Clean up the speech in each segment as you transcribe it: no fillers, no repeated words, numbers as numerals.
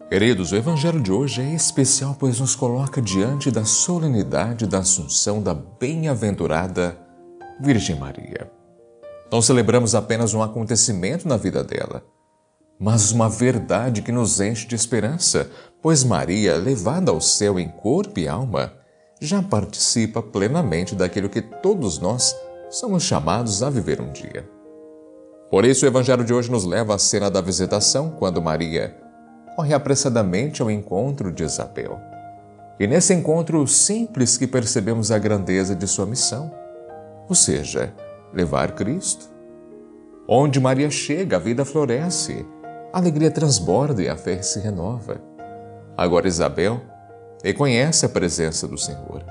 Queridos, o Evangelho de hoje é especial pois nos coloca diante da solenidade da Assunção da bem-aventurada Virgem Maria. Não celebramos apenas um acontecimento na vida dela, mas uma verdade que nos enche de esperança, pois Maria, levada ao céu em corpo e alma, já participa plenamente daquilo que todos nós somos chamados a viver um dia. Por isso, o Evangelho de hoje nos leva à cena da visitação, quando Maria corre apressadamente ao encontro de Isabel. E nesse encontro simples que percebemos a grandeza de sua missão, ou seja, levar Cristo. Onde Maria chega, a vida floresce, a alegria transborda e a fé se renova. Agora Isabel reconhece a presença do Senhor.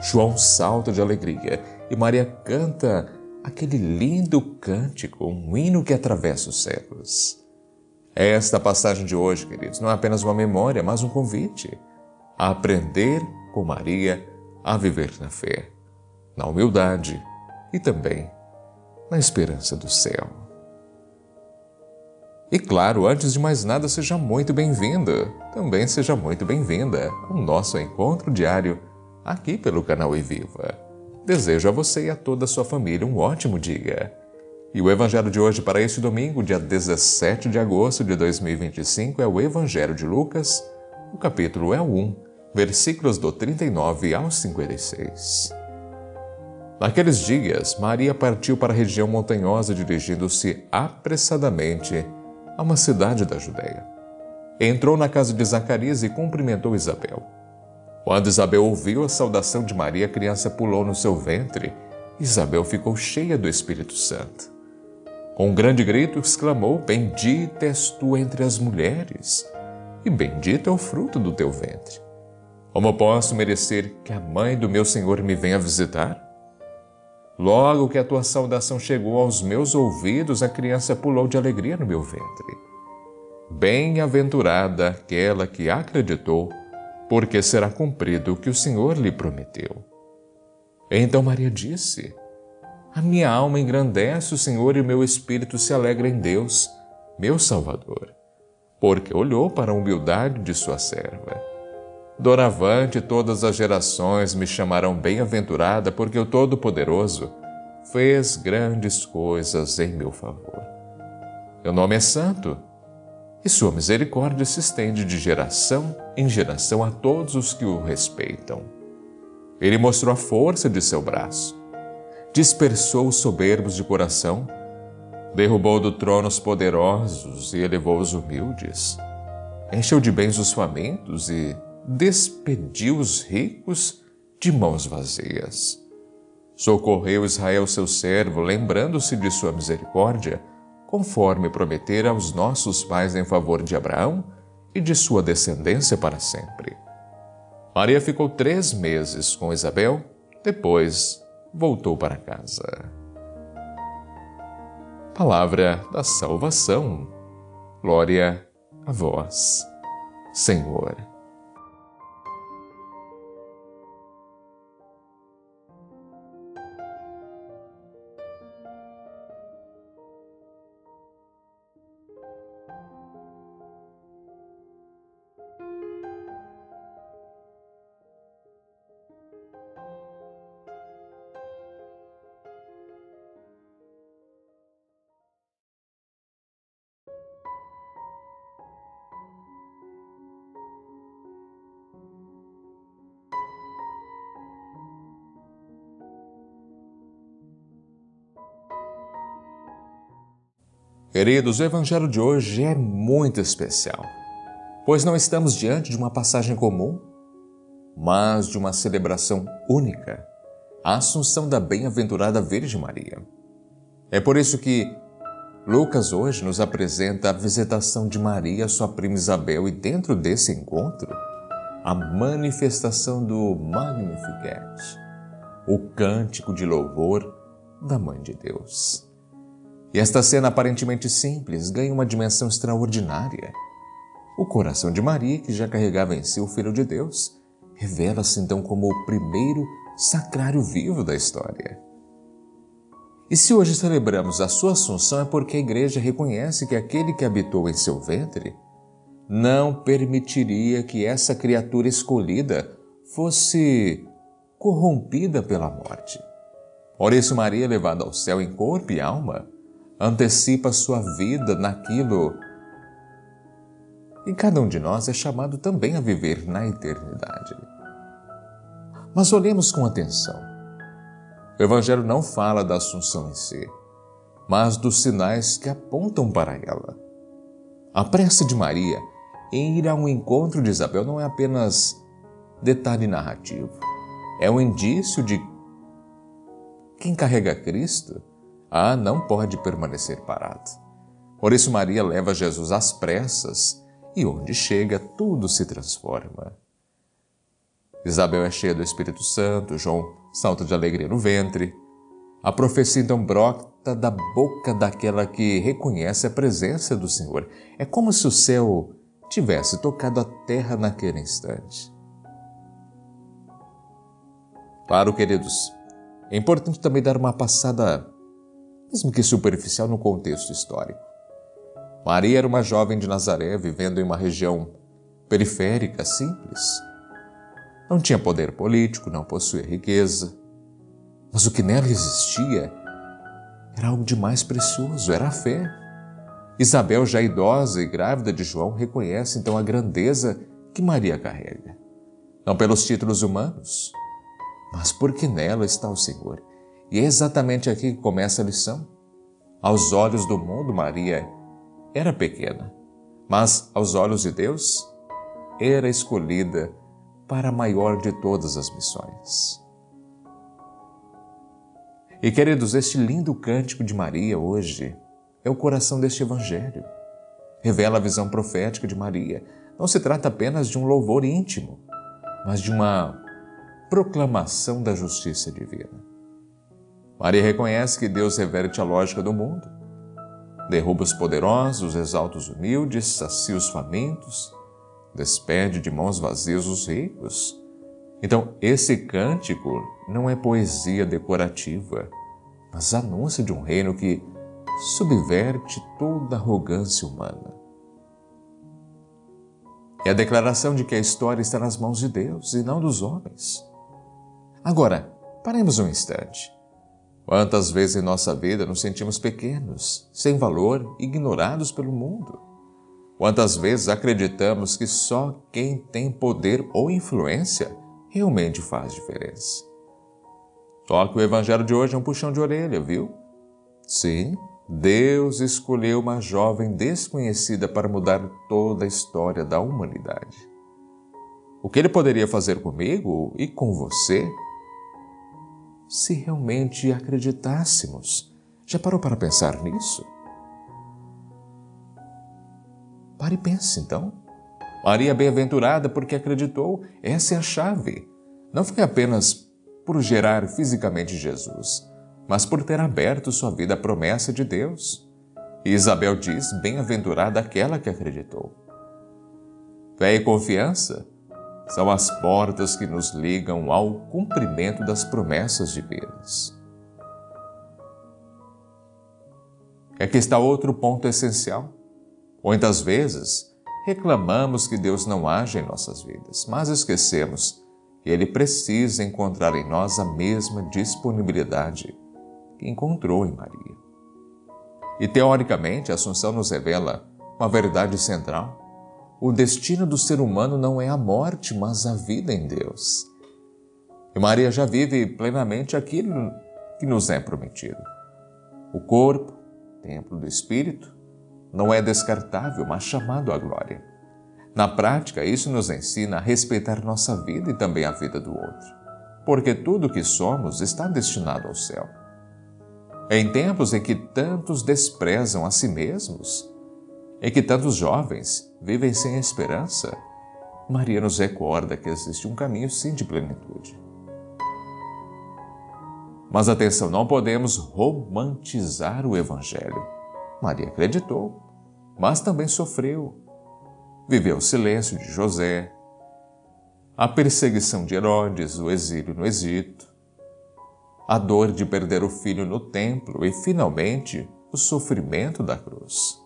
João salta de alegria e Maria canta aquele lindo cântico, um hino que atravessa os séculos. Esta passagem de hoje, queridos, não é apenas uma memória, mas um convite a aprender com Maria a viver na fé, na humildade e também na esperança do céu. E claro, antes de mais nada, seja muito bem-vindo, também seja muito bem-vinda ao nosso encontro diário aqui pelo canal eViva. Desejo a você e a toda a sua família um ótimo dia. E o Evangelho de hoje para este domingo, dia 17 de agosto de 2025, é o Evangelho de Lucas, o capítulo é o 1, versículos do 39 ao 56. Naqueles dias, Maria partiu para a região montanhosa, dirigindo-se apressadamente a uma cidade da Judéia. Entrou na casa de Zacarias e cumprimentou Isabel. Quando Isabel ouviu a saudação de Maria, a criança pulou no seu ventre. Isabel ficou cheia do Espírito Santo. Com um grande grito, exclamou: Bendita és tu entre as mulheres, e bendito é o fruto do teu ventre. Como posso merecer que a mãe do meu Senhor me venha visitar? Logo que a tua saudação chegou aos meus ouvidos, a criança pulou de alegria no meu ventre. Bem-aventurada aquela que acreditou, porque será cumprido o que o Senhor lhe prometeu. Então Maria disse: A minha alma engrandece o Senhor e o meu espírito se alegra em Deus, meu Salvador, porque olhou para a humildade de sua serva. Doravante todas as gerações me chamarão bem-aventurada, porque o Todo-Poderoso fez grandes coisas em meu favor. Meu nome é santo, e sua misericórdia se estende de geração em geração a todos os que o respeitam. Ele mostrou a força de seu braço, dispersou os soberbos de coração, derrubou do trono os poderosos e elevou os humildes, encheu de bens os famintos e despediu os ricos de mãos vazias. Socorreu Israel seu servo, lembrando-se de sua misericórdia, conforme prometera aos nossos pais em favor de Abraão e de sua descendência para sempre. Maria ficou 3 meses com Isabel, depois voltou para casa. Palavra da salvação. Glória a vós, Senhor. Queridos, o Evangelho de hoje é muito especial, pois não estamos diante de uma passagem comum, mas de uma celebração única, a Assunção da bem-aventurada Virgem Maria. É por isso que Lucas hoje nos apresenta a visitação de Maria à sua prima Isabel e dentro desse encontro, a manifestação do Magnificat, o cântico de louvor da Mãe de Deus. E esta cena aparentemente simples ganha uma dimensão extraordinária. O coração de Maria, que já carregava em si o Filho de Deus, revela-se então como o primeiro sacrário vivo da história. E se hoje celebramos a sua Assunção é porque a Igreja reconhece que aquele que habitou em seu ventre não permitiria que essa criatura escolhida fosse corrompida pela morte. Por isso, Maria, levada ao céu em corpo e alma, antecipa sua vida naquilo e cada um de nós é chamado também a viver na eternidade. Mas olhemos com atenção. O Evangelho não fala da Assunção em si, mas dos sinais que apontam para ela. A prece de Maria em ir ao encontro de Isabel não é apenas detalhe narrativo, é um indício de quem carrega Cristo não pode permanecer parado. Por isso Maria leva Jesus às pressas e onde chega tudo se transforma. Isabel é cheia do Espírito Santo, João salta de alegria no ventre. A profecia então brota da boca daquela que reconhece a presença do Senhor. É como se o céu tivesse tocado a terra naquele instante. Claro, queridos, é importante também dar uma passada, mesmo que superficial, no contexto histórico. Maria era uma jovem de Nazaré, vivendo em uma região periférica, simples. Não tinha poder político, não possuía riqueza. Mas o que nela existia era algo de mais precioso, era a fé. Isabel, já idosa e grávida de João, reconhece então a grandeza que Maria carrega. Não pelos títulos humanos, mas porque nela está o Senhor. E é exatamente aqui que começa a lição. Aos olhos do mundo, Maria era pequena, mas aos olhos de Deus, era escolhida para a maior de todas as missões. E, queridos, este lindo cântico de Maria hoje é o coração deste Evangelho. Revela a visão profética de Maria. Não se trata apenas de um louvor íntimo, mas de uma proclamação da justiça divina. Maria reconhece que Deus reverte a lógica do mundo. Derruba os poderosos, exalta os humildes, sacia os famintos, despede de mãos vazias os ricos. Então, esse cântico não é poesia decorativa, mas anúncio de um reino que subverte toda arrogância humana. É a declaração de que a história está nas mãos de Deus e não dos homens. Agora, paremos um instante. Quantas vezes em nossa vida nos sentimos pequenos, sem valor, ignorados pelo mundo? Quantas vezes acreditamos que só quem tem poder ou influência realmente faz diferença? Só que o Evangelho de hoje é um puxão de orelha, viu? Sim, Deus escolheu uma jovem desconhecida para mudar toda a história da humanidade. O que Ele poderia fazer comigo e com você? Se realmente acreditássemos. Já parou para pensar nisso? Pare e pense, então. Maria bem-aventurada porque acreditou, essa é a chave. Não foi apenas por gerar fisicamente Jesus, mas por ter aberto sua vida à promessa de Deus. E Isabel diz, bem-aventurada aquela que acreditou. Fé e confiança são as portas que nos ligam ao cumprimento das promessas divinas. Aqui está outro ponto essencial. Muitas vezes, reclamamos que Deus não age em nossas vidas, mas esquecemos que Ele precisa encontrar em nós a mesma disponibilidade que encontrou em Maria. E, teoricamente, a Assunção nos revela uma verdade central. O destino do ser humano não é a morte, mas a vida em Deus. E Maria já vive plenamente aquilo que nos é prometido. O corpo, templo do Espírito, não é descartável, mas chamado à glória. Na prática, isso nos ensina a respeitar nossa vida e também a vida do outro, porque tudo o que somos está destinado ao céu. Em tempos em que tantos desprezam a si mesmos, em que tantos jovens vivem sem esperança, Maria nos recorda que existe um caminho sim de plenitude. Mas atenção, não podemos romantizar o Evangelho. Maria acreditou, mas também sofreu. Viveu o silêncio de José, a perseguição de Herodes, o exílio no Egito, a dor de perder o filho no templo e, finalmente, o sofrimento da cruz.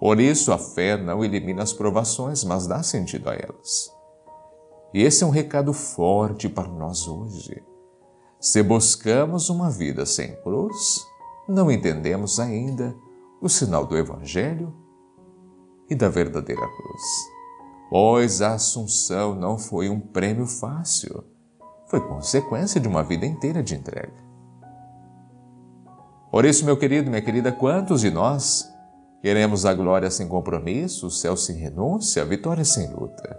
Por isso, a fé não elimina as provações, mas dá sentido a elas. E esse é um recado forte para nós hoje. Se buscamos uma vida sem cruz, não entendemos ainda o sinal do Evangelho e da verdadeira cruz. Pois a Assunção não foi um prêmio fácil, foi consequência de uma vida inteira de entrega. Por isso, meu querido, minha querida, quantos de nós queremos a glória sem compromisso, o céu sem renúncia, a vitória sem luta?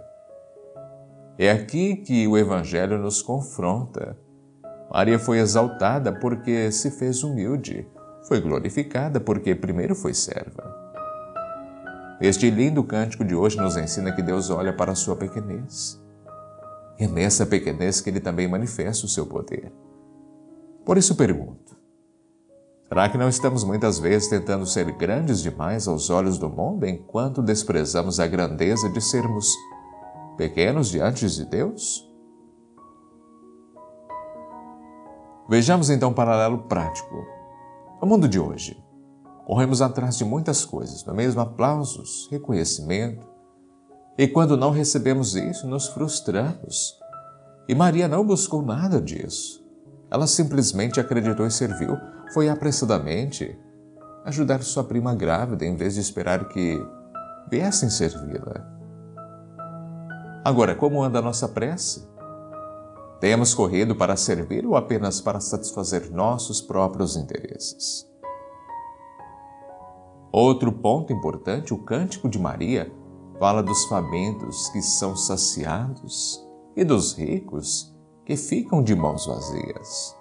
É aqui que o Evangelho nos confronta. Maria foi exaltada porque se fez humilde, foi glorificada porque primeiro foi serva. Este lindo cântico de hoje nos ensina que Deus olha para a sua pequenez. É nessa pequenez que Ele também manifesta o seu poder. Por isso pergunto, será que não estamos muitas vezes tentando ser grandes demais aos olhos do mundo enquanto desprezamos a grandeza de sermos pequenos diante de Deus? Vejamos então um paralelo prático. No mundo de hoje, corremos atrás de muitas coisas, não é mesmo? Aplausos, reconhecimento. E quando não recebemos isso, nos frustramos. E Maria não buscou nada disso. Ela simplesmente acreditou e serviu. Foi apressadamente ajudar sua prima grávida em vez de esperar que viessem servi-la. Agora, como anda a nossa prece? Temos corrido para servir ou apenas para satisfazer nossos próprios interesses? Outro ponto importante, o Cântico de Maria fala dos famintos que são saciados e dos ricos que ficam de mãos vazias.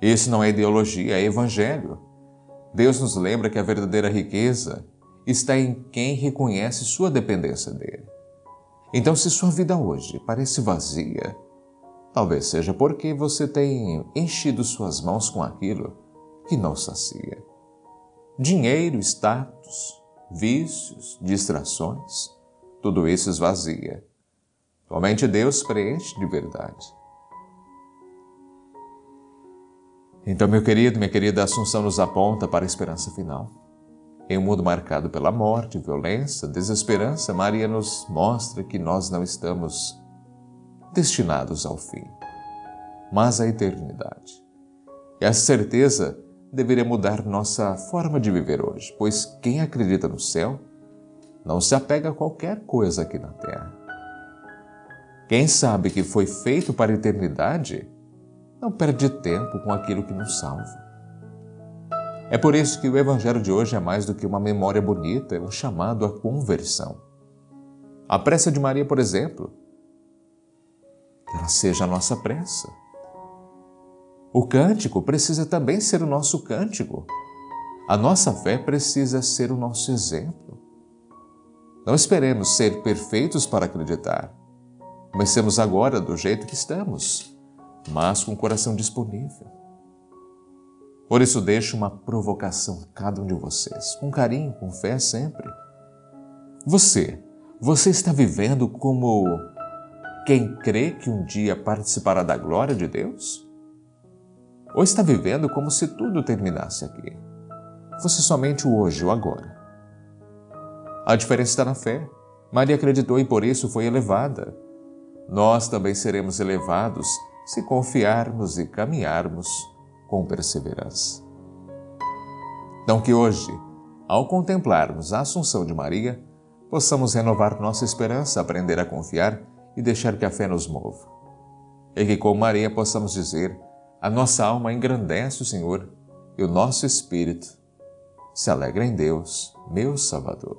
Isso não é ideologia, é evangelho. Deus nos lembra que a verdadeira riqueza está em quem reconhece sua dependência dele. Então, se sua vida hoje parece vazia, talvez seja porque você tem enchido suas mãos com aquilo que não sacia. Dinheiro, status, vícios, distrações, tudo isso esvazia. Somente Deus preenche de verdade. Então, meu querido, minha querida, a Assunção nos aponta para a esperança final. Em um mundo marcado pela morte, violência, desesperança, Maria nos mostra que nós não estamos destinados ao fim, mas à eternidade. E essa certeza deveria mudar nossa forma de viver hoje, pois quem acredita no céu não se apega a qualquer coisa aqui na terra. Quem sabe que foi feito para a eternidade não perde tempo com aquilo que nos salva. É por isso que o Evangelho de hoje é mais do que uma memória bonita, é um chamado à conversão. A prece de Maria, por exemplo, que ela seja a nossa prece. O cântico precisa também ser o nosso cântico. A nossa fé precisa ser o nosso exemplo. Não esperemos ser perfeitos para acreditar. Comecemos agora do jeito que estamos, mas com o coração disponível. Por isso deixo uma provocação a cada um de vocês, com carinho, com fé sempre. Você está vivendo como quem crê que um dia participará da glória de Deus? Ou está vivendo como se tudo terminasse aqui? Fosse somente o hoje, o agora. A diferença está na fé. Maria acreditou e por isso foi elevada. Nós também seremos elevados se confiarmos e caminharmos com perseverança. Então que hoje, ao contemplarmos a Assunção de Maria, possamos renovar nossa esperança, aprender a confiar e deixar que a fé nos mova. E que com Maria possamos dizer, a nossa alma engrandece o Senhor e o nosso espírito se alegra em Deus, meu Salvador.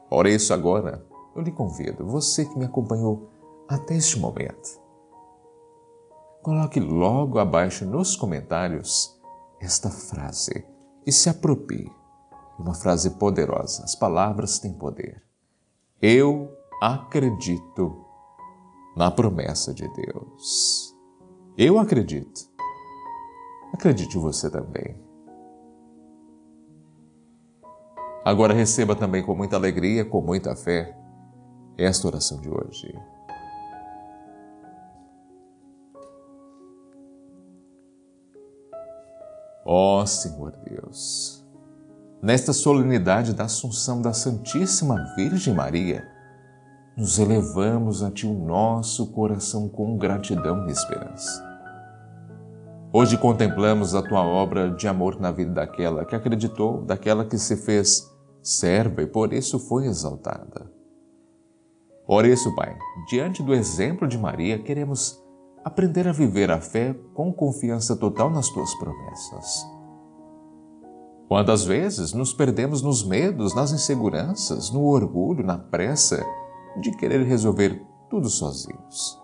Por isso agora, eu lhe convido, você que me acompanhou até este momento, coloque logo abaixo nos comentários esta frase e se aproprie. Uma frase poderosa, as palavras têm poder. Eu acredito na promessa de Deus. Eu acredito. Acredite você também. Agora receba também com muita alegria, com muita fé, esta oração de hoje. Ó Senhor Deus, Nesta solenidade da Assunção da Santíssima Virgem Maria, nos elevamos a Ti o nosso coração com gratidão e esperança. Hoje contemplamos a Tua obra de amor na vida daquela que acreditou, daquela que se fez serva e por isso foi exaltada. Por isso, Pai, diante do exemplo de Maria, queremos aprender a viver a fé com confiança total nas Tuas promessas. Quantas vezes nos perdemos nos medos, nas inseguranças, no orgulho, na pressa de querer resolver tudo sozinhos.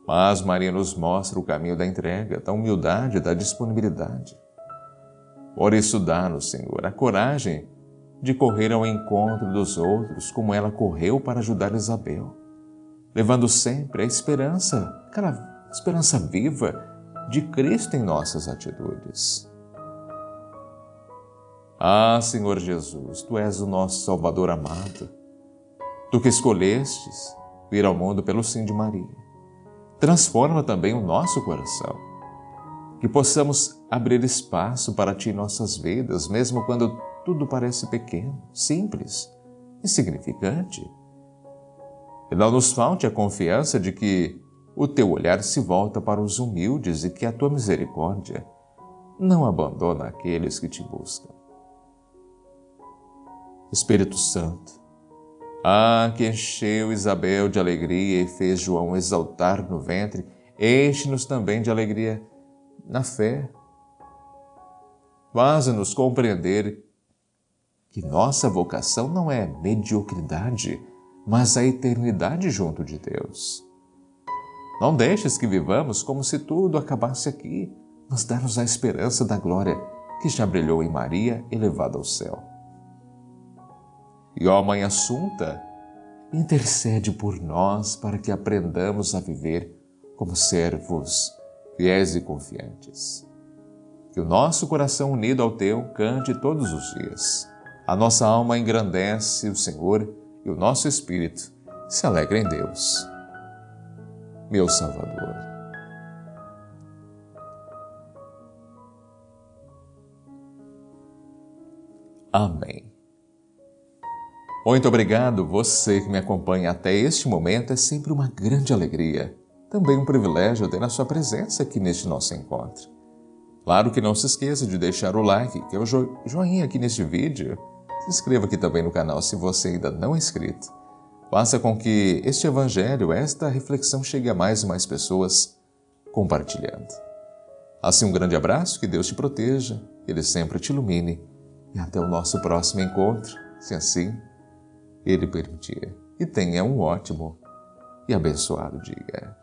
Mas Maria nos mostra o caminho da entrega, da humildade, da disponibilidade. Por isso dá-nos, Senhor, a coragem de correr ao encontro dos outros, como ela correu para ajudar Isabel, levando sempre a esperança, aquela esperança viva de Cristo em nossas atitudes. Ah, Senhor Jesus, Tu és o nosso Salvador amado, Tu que escolhestes vir ao mundo pelo sim de Maria. Transforma também o nosso coração, que possamos abrir espaço para Ti em nossas vidas, mesmo quando tudo parece pequeno, simples, insignificante. E não nos falte a confiança de que o Teu olhar se volta para os humildes e que a Tua misericórdia não abandona aqueles que Te buscam. Espírito Santo, que encheu Isabel de alegria e fez João exaltar no ventre, enche-nos também de alegria na fé. Faz-nos compreender que nossa vocação não é mediocridade, mas a eternidade junto de Deus. Não deixes que vivamos como se tudo acabasse aqui, mas dá-nos a esperança da glória que já brilhou em Maria, elevada ao céu. E ó Mãe Assunta, intercede por nós para que aprendamos a viver como servos fiéis e confiantes. Que o nosso coração unido ao Teu cante todos os dias. A nossa alma engrandece o Senhor e o nosso espírito se alegra em Deus, meu Salvador. Amém. Muito obrigado, você que me acompanha até este momento. É sempre uma grande alegria, também um privilégio ter a sua presença aqui neste nosso encontro. Claro que não se esqueça de deixar o like, que é o joinha aqui neste vídeo. Se inscreva aqui também no canal se você ainda não é inscrito. Faça com que este evangelho, esta reflexão chegue a mais e mais pessoas compartilhando. Assim, um grande abraço, que Deus te proteja, que Ele sempre te ilumine e até o nosso próximo encontro, se assim Ele permitir. E tenha um ótimo e abençoado dia.